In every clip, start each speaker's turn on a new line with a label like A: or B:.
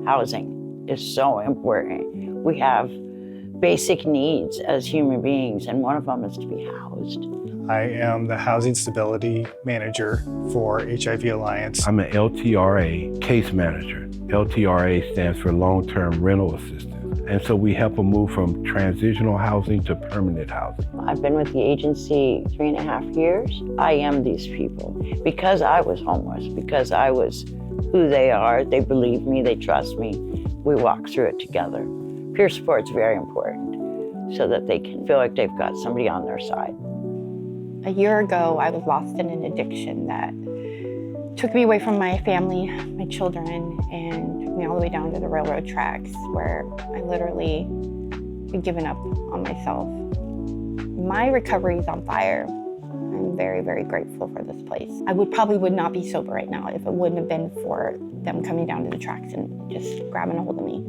A: housing is so important. We have basic needs as human beings, and one of them is to be housed.
B: I am the Housing Stability Manager for HIV Alliance.
C: I'm an LTRA case manager. LTRA stands for Long-Term Rental Assistance. And so we help them move from transitional housing to permanent housing.
A: I've been with the agency 3.5 years. I am these people. Because I was homeless, because I was who they are, they believe me, they trust me, we walk through it together. Peer support is very important so that they can feel like they've got somebody on their side.
D: A year ago, I was lost in an addiction that took me away from my family, my children, and took me all the way down to the railroad tracks where I literally had given up on myself. My recovery is on fire. I'm very, very grateful for this place. I probably would not be sober right now if it wouldn't have been for them coming down to the tracks and just grabbing a hold of me.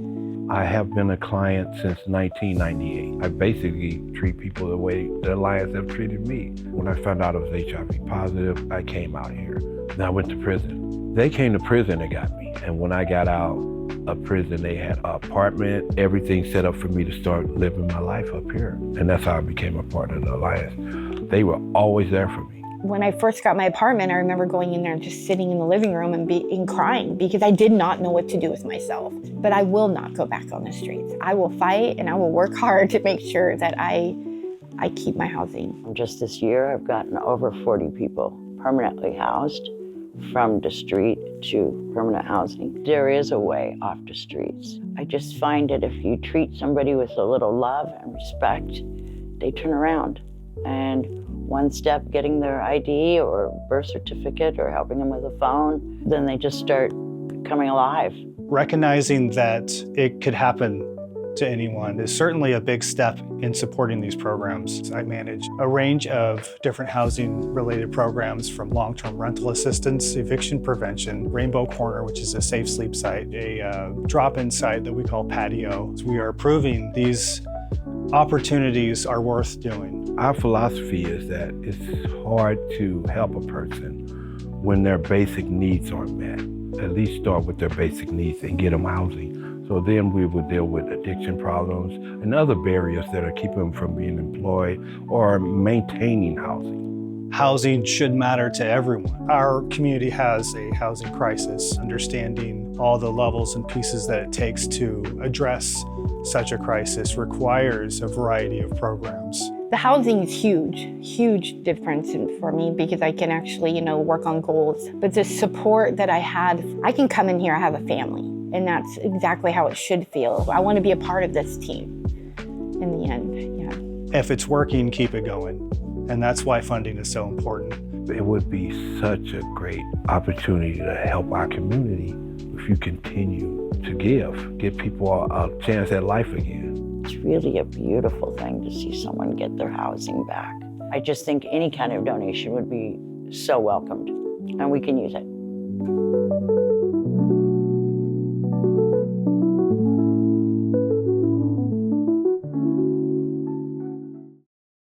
C: I have been a client since 1998. I basically treat people the way the Alliance have treated me. When I found out I was HIV positive, I came out here. Then I went to prison. They came to prison and got me. And when I got out of prison, they had an apartment, everything set up for me to start living my life up here. And that's how I became a part of the Alliance. They were always there for me.
D: When I first got my apartment, I remember going in there and just sitting in the living room and crying because I did not know what to do with myself. But I will not go back on the streets. I will fight and I will work hard to make sure that I keep my housing.
A: Just this year, I've gotten over 40 people permanently housed from the street to permanent housing. There is a way off the streets. I just find that if you treat somebody with a little love and respect, they turn around. And one step, getting their ID or birth certificate or helping them with a phone, then they just start coming alive.
B: Recognizing that it could happen to anyone is certainly a big step in supporting these programs. I manage a range of different housing-related programs from long-term rental assistance, eviction prevention, Rainbow Corner, which is a safe sleep site, a drop-in site that we call Patio. We are proving these opportunities are worth doing.
C: Our philosophy is that it's hard to help a person when their basic needs aren't met. At least start with their basic needs and get them housing. So then we would deal with addiction problems and other barriers that are keeping them from being employed or maintaining housing.
B: Housing should matter to everyone. Our community has a housing crisis. Understanding all the levels and pieces that it takes to address such a crisis requires a variety of programs.
D: The housing is huge difference for me because I can actually, work on goals. But the support that I had, I can come in here, I have a family, and that's exactly how it should feel. I want to be a part of this team in the end, yeah.
B: If it's working, keep it going. And that's why funding is so important.
C: It would be such a great opportunity to help our community if you continue to give people a chance at life again.
A: It's really a beautiful thing to see someone get their housing back. I just think any kind of donation would be so welcomed, and we can use it.